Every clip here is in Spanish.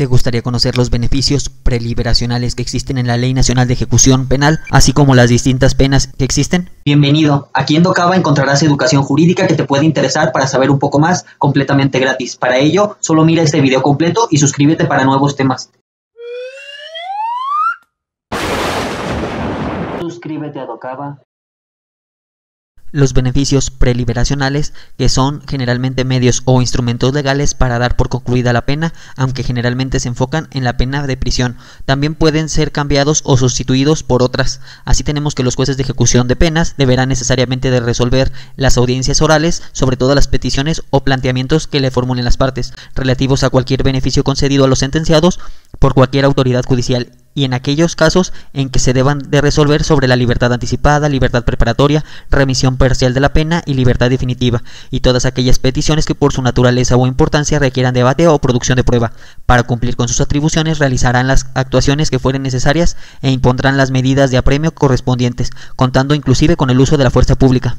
¿Te gustaría conocer los beneficios preliberacionales que existen en la Ley Nacional de Ejecución Penal, así como las distintas penas que existen? Bienvenido. Aquí en Docaba encontrarás educación jurídica que te puede interesar para saber un poco más, completamente gratis. Para ello, solo mira este video completo y suscríbete para nuevos temas. Suscríbete a Docaba. Los beneficios preliberacionales, que son generalmente medios o instrumentos legales para dar por concluida la pena, aunque generalmente se enfocan en la pena de prisión. También pueden ser cambiados o sustituidos por otras. Así tenemos que los jueces de ejecución de penas deberán necesariamente de resolver las audiencias orales sobre todas las peticiones o planteamientos que le formulen las partes, relativos a cualquier beneficio concedido a los sentenciados por cualquier autoridad judicial, y en aquellos casos en que se deban de resolver sobre la libertad anticipada, libertad preparatoria, remisión parcial de la pena y libertad definitiva, y todas aquellas peticiones que por su naturaleza o importancia requieran debate o producción de prueba. Para cumplir con sus atribuciones realizarán las actuaciones que fueren necesarias e impondrán las medidas de apremio correspondientes, contando inclusive con el uso de la fuerza pública.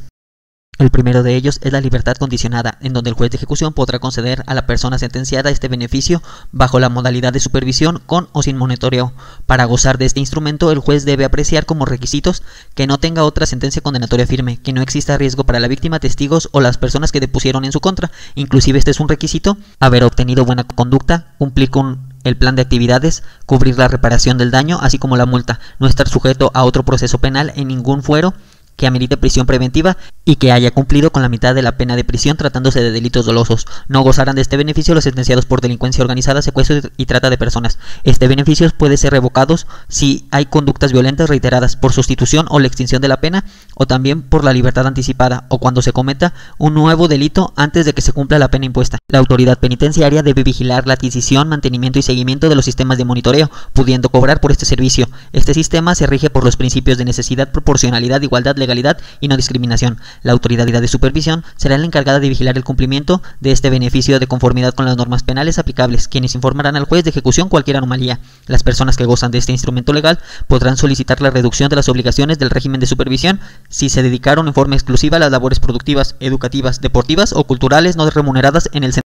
El primero de ellos es la libertad condicionada, en donde el juez de ejecución podrá conceder a la persona sentenciada este beneficio bajo la modalidad de supervisión con o sin monitoreo. Para gozar de este instrumento, el juez debe apreciar como requisitos que no tenga otra sentencia condenatoria firme, que no exista riesgo para la víctima, testigos o las personas que depusieron en su contra. Inclusive este es un requisito: haber obtenido buena conducta, cumplir con el plan de actividades, cubrir la reparación del daño, así como la multa, no estar sujeto a otro proceso penal en ningún fuero que amerite prisión preventiva y que haya cumplido con la mitad de la pena de prisión tratándose de delitos dolosos. No gozarán de este beneficio los sentenciados por delincuencia organizada, secuestro y trata de personas. Este beneficio puede ser revocado si hay conductas violentas reiteradas, por sustitución o la extinción de la pena, o también por la libertad anticipada, o cuando se cometa un nuevo delito antes de que se cumpla la pena impuesta. La autoridad penitenciaria debe vigilar la adquisición, mantenimiento y seguimiento de los sistemas de monitoreo, pudiendo cobrar por este servicio. Este sistema se rige por los principios de necesidad, proporcionalidad, igualdad, legalidad y no discriminación. La autoridad de supervisión será la encargada de vigilar el cumplimiento de este beneficio de conformidad con las normas penales aplicables, quienes informarán al juez de ejecución cualquier anomalía. Las personas que gozan de este instrumento legal podrán solicitar la reducción de las obligaciones del régimen de supervisión si se dedicaron en forma exclusiva a las labores productivas, educativas, deportivas o culturales no remuneradas en el centro.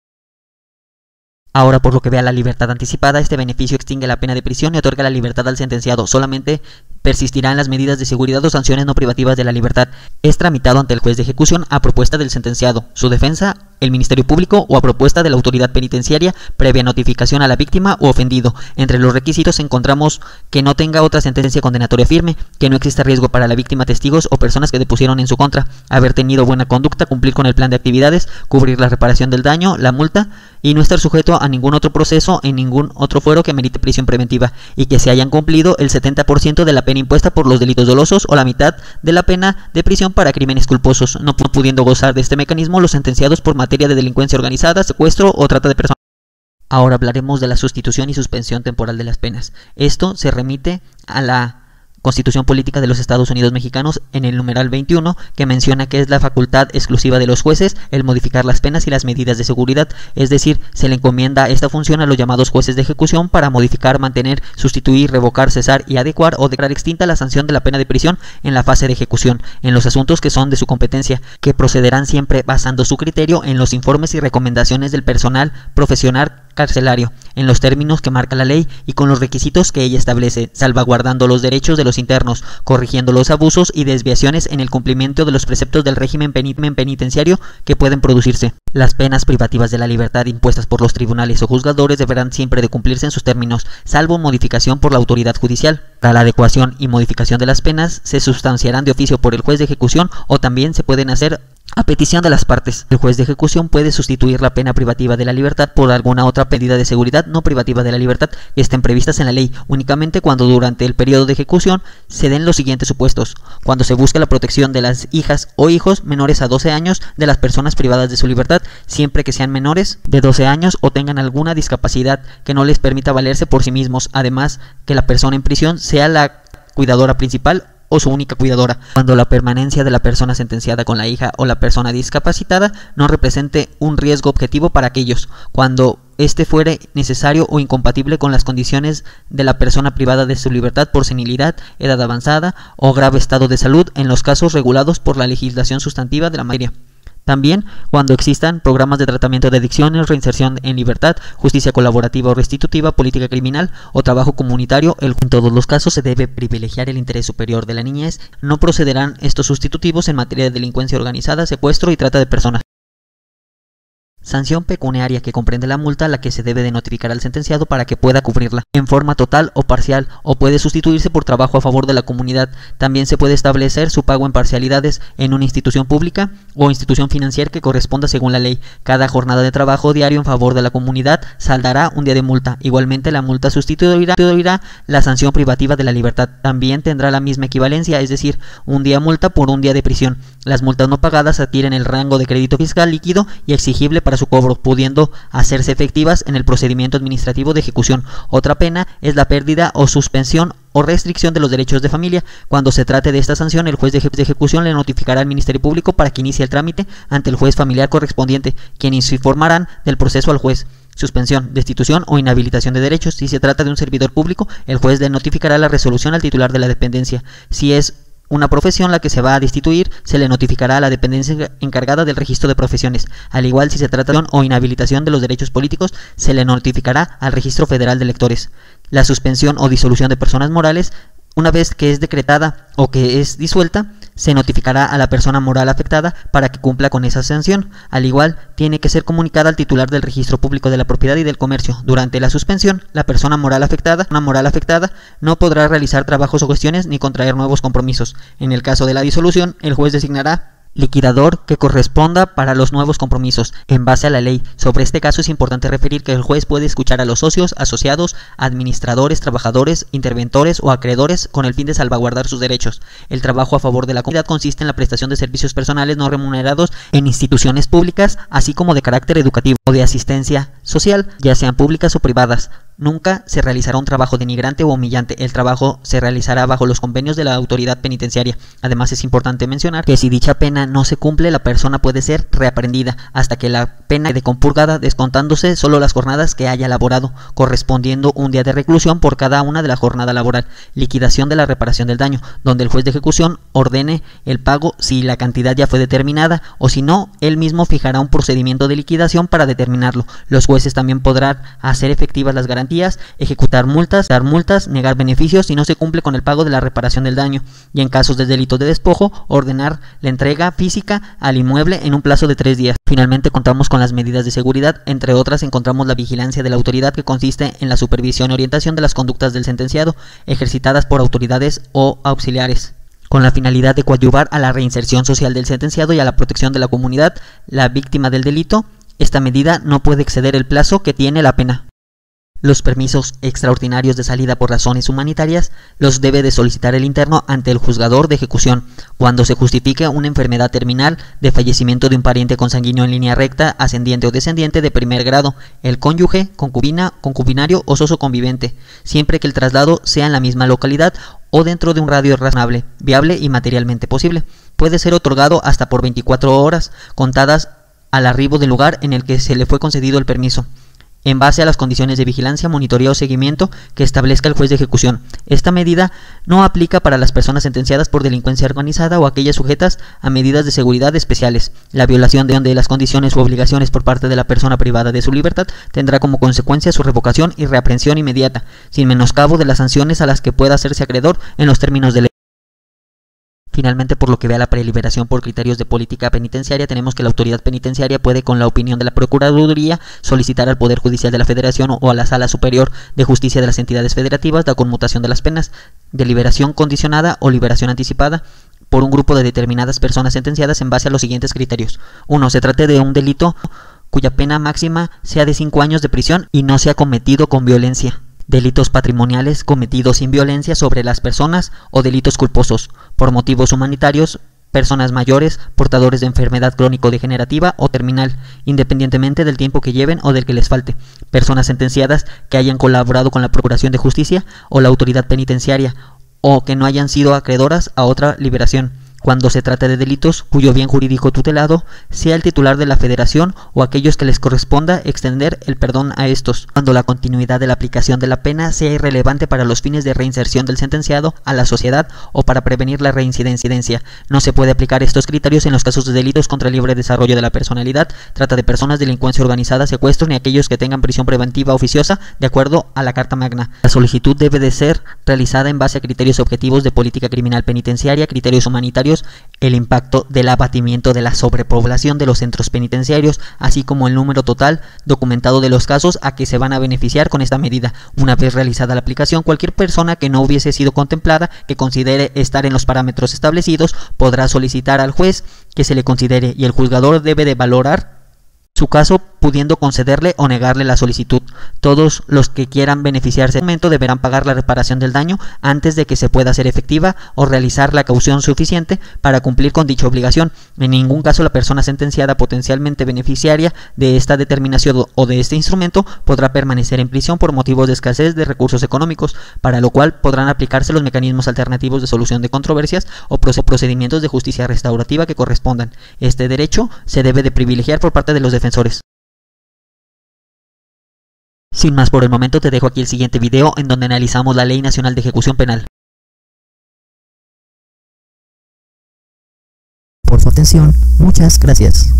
Ahora, por lo que vea la libertad anticipada, este beneficio extingue la pena de prisión y otorga la libertad al sentenciado. Solamente persistirán las medidas de seguridad o sanciones no privativas de la libertad. Es tramitado ante el juez de ejecución a propuesta del sentenciado, su defensa, el Ministerio Público o a propuesta de la autoridad penitenciaria, previa notificación a la víctima o ofendido. Entre los requisitos encontramos que no tenga otra sentencia condenatoria firme, que no exista riesgo para la víctima, testigos o personas que depusieron en su contra, haber tenido buena conducta, cumplir con el plan de actividades, cubrir la reparación del daño, la multa y no estar sujeto a ningún otro proceso en ningún otro fuero que amerite prisión preventiva, y que se hayan cumplido el 70% de la pena impuesta por los delitos dolosos o la mitad de la pena de prisión para crímenes culposos, no pudiendo gozar de este mecanismo los sentenciados por materia de delincuencia organizada, secuestro o trata de personas. Ahora hablaremos de la sustitución y suspensión temporal de las penas. Esto se remite a la Constitución Política de los Estados Unidos Mexicanos en el numeral 21, que menciona que es la facultad exclusiva de los jueces el modificar las penas y las medidas de seguridad, es decir, se le encomienda esta función a los llamados jueces de ejecución para modificar, mantener, sustituir, revocar, cesar y adecuar o declarar extinta la sanción de la pena de prisión en la fase de ejecución, en los asuntos que son de su competencia, que procederán siempre basando su criterio en los informes y recomendaciones del personal profesional carcelario, en los términos que marca la ley y con los requisitos que ella establece, salvaguardando los derechos de los internos, corrigiendo los abusos y desviaciones en el cumplimiento de los preceptos del régimen penitenciario que pueden producirse. Las penas privativas de la libertad impuestas por los tribunales o juzgadores deberán siempre de cumplirse en sus términos, salvo modificación por la autoridad judicial. Para la adecuación y modificación de las penas se sustanciarán de oficio por el juez de ejecución o también se pueden hacer a petición de las partes. El juez de ejecución puede sustituir la pena privativa de la libertad por alguna otra medida de seguridad no privativa de la libertad que estén previstas en la ley, únicamente cuando durante el periodo de ejecución se den los siguientes supuestos: cuando se busque la protección de las hijas o hijos menores a 12 años de las personas privadas de su libertad, siempre que sean menores de 12 años o tengan alguna discapacidad que no les permita valerse por sí mismos, además que la persona en prisión sea la cuidadora principal o su única cuidadora, cuando la permanencia de la persona sentenciada con la hija o la persona discapacitada no represente un riesgo objetivo para aquellos, cuando este fuere necesario o incompatible con las condiciones de la persona privada de su libertad por senilidad, edad avanzada o grave estado de salud en los casos regulados por la legislación sustantiva de la materia. También cuando existan programas de tratamiento de adicciones, reinserción en libertad, justicia colaborativa o restitutiva, política criminal o trabajo comunitario, en todos los casos se debe privilegiar el interés superior de la niñez. No procederán estos sustitutivos en materia de delincuencia organizada, secuestro y trata de personas. Sanción pecuniaria, que comprende la multa a la que se debe de notificar al sentenciado para que pueda cubrirla, en forma total o parcial, o puede sustituirse por trabajo a favor de la comunidad. También se puede establecer su pago en parcialidades en una institución pública o institución financiera que corresponda según la ley. Cada jornada de trabajo diario en favor de la comunidad saldará un día de multa. Igualmente, la multa sustituirá la sanción privativa de la libertad. También tendrá la misma equivalencia, es decir, un día multa por un día de prisión. Las multas no pagadas adquieren el rango de crédito fiscal líquido y exigible para su cobro, pudiendo hacerse efectivas en el procedimiento administrativo de ejecución. Otra pena es la pérdida o suspensión o restricción de los derechos de familia. Cuando se trate de esta sanción, el juez de ejecución le notificará al Ministerio Público para que inicie el trámite ante el juez familiar correspondiente, quienes informarán del proceso al juez. Suspensión, destitución o inhabilitación de derechos. Si se trata de un servidor público, el juez le notificará la resolución al titular de la dependencia. Si es una profesión la que se va a destituir, se le notificará a la dependencia encargada del registro de profesiones. Al igual, si se trata de o inhabilitación de los derechos políticos, se le notificará al Registro Federal de Electores. La suspensión o disolución de personas morales, una vez que es decretada o que es disuelta, se notificará a la persona moral afectada para que cumpla con esa sanción. Al igual, tiene que ser comunicada al titular del Registro Público de la Propiedad y del Comercio. Durante la suspensión, la persona moral afectada no podrá realizar trabajos o cuestiones ni contraer nuevos compromisos. En el caso de la disolución, el juez designará liquidador que corresponda para los nuevos compromisos en base a la ley. Sobre este caso es importante referir que el juez puede escuchar a los socios, asociados, administradores, trabajadores, interventores o acreedores con el fin de salvaguardar sus derechos. El trabajo a favor de la comunidad consiste en la prestación de servicios personales no remunerados en instituciones públicas, así como de carácter educativo o de asistencia social, ya sean públicas o privadas. Nunca se realizará un trabajo denigrante o humillante. El trabajo se realizará bajo los convenios de la autoridad penitenciaria. Además, es importante mencionar que si dicha pena no se cumple, la persona puede ser reaprendida hasta que la pena quede compurgada, descontándose solo las jornadas que haya laborado, correspondiendo un día de reclusión por cada una de la jornada laboral. Liquidación de la reparación del daño, donde el juez de ejecución ordene el pago si la cantidad ya fue determinada, o si no, él mismo fijará un procedimiento de liquidación para determinarlo. Los jueces también podrán hacer efectivas las garantías, ejecutar multas, dar multas, negar beneficios si no se cumple con el pago de la reparación del daño, y en casos de delito de despojo, ordenar la entrega física al inmueble en un plazo de 3 días. Finalmente, contamos con las medidas de seguridad. Entre otras, encontramos la vigilancia de la autoridad, que consiste en la supervisión y orientación de las conductas del sentenciado, ejercitadas por autoridades o auxiliares, con la finalidad de coadyuvar a la reinserción social del sentenciado y a la protección de la comunidad, la víctima del delito. Esta medida no puede exceder el plazo que tiene la pena. Los permisos extraordinarios de salida por razones humanitarias los debe de solicitar el interno ante el juzgador de ejecución cuando se justifique una enfermedad terminal, de fallecimiento de un pariente consanguíneo en línea recta, ascendiente o descendiente de primer grado, el cónyuge, concubina, concubinario o socio convivente, siempre que el traslado sea en la misma localidad o dentro de un radio razonable, viable y materialmente posible. Puede ser otorgado hasta por 24 horas contadas al arribo del lugar en el que se le fue concedido el permiso, en base a las condiciones de vigilancia, monitoreo o seguimiento que establezca el juez de ejecución. Esta medida no aplica para las personas sentenciadas por delincuencia organizada o aquellas sujetas a medidas de seguridad especiales. La violación de las condiciones u obligaciones por parte de la persona privada de su libertad tendrá como consecuencia su revocación y reaprehensión inmediata, sin menoscabo de las sanciones a las que pueda hacerse acreedor en los términos de ley. Finalmente, por lo que vea la preliberación por criterios de política penitenciaria, tenemos que la autoridad penitenciaria puede, con la opinión de la Procuraduría, solicitar al Poder Judicial de la Federación o a la Sala Superior de Justicia de las entidades federativas la conmutación de las penas de liberación condicionada o liberación anticipada por un grupo de determinadas personas sentenciadas en base a los siguientes criterios. 1. Se trate de un delito cuya pena máxima sea de 5 años de prisión y no sea cometido con violencia. Delitos patrimoniales cometidos sin violencia sobre las personas o delitos culposos por motivos humanitarios, personas mayores, portadores de enfermedad crónico-degenerativa o terminal, independientemente del tiempo que lleven o del que les falte, personas sentenciadas que hayan colaborado con la Procuración de Justicia o la autoridad penitenciaria o que no hayan sido acreedoras a otra liberación, cuando se trata de delitos cuyo bien jurídico tutelado sea el titular de la federación o aquellos que les corresponda extender el perdón a estos, cuando la continuidad de la aplicación de la pena sea irrelevante para los fines de reinserción del sentenciado a la sociedad o para prevenir la reincidencia. No se puede aplicar estos criterios en los casos de delitos contra el libre desarrollo de la personalidad, trata de personas, delincuencia organizada, secuestros, ni aquellos que tengan prisión preventiva oficiosa de acuerdo a la Carta Magna. La solicitud debe de ser realizada en base a criterios objetivos de política criminal penitenciaria, criterios humanitarios, el impacto del abatimiento de la sobrepoblación de los centros penitenciarios, así como el número total documentado de los casos a que se van a beneficiar con esta medida. Una vez realizada la aplicación, cualquier persona que no hubiese sido contemplada, que considere estar en los parámetros establecidos, podrá solicitar al juez que se le considere y el juzgador debe de valorar su caso pudiendo concederle o negarle la solicitud. Todos los que quieran beneficiarse del momento deberán pagar la reparación del daño antes de que se pueda hacer efectiva o realizar la caución suficiente para cumplir con dicha obligación. En ningún caso la persona sentenciada potencialmente beneficiaria de esta determinación o de este instrumento podrá permanecer en prisión por motivos de escasez de recursos económicos, para lo cual podrán aplicarse los mecanismos alternativos de solución de controversias o procedimientos de justicia restaurativa que correspondan. Este derecho se debe de privilegiar por parte de los defensores. Sin más por el momento, te dejo aquí el siguiente video en donde analizamos la Ley Nacional de Ejecución Penal. Por su atención, muchas gracias.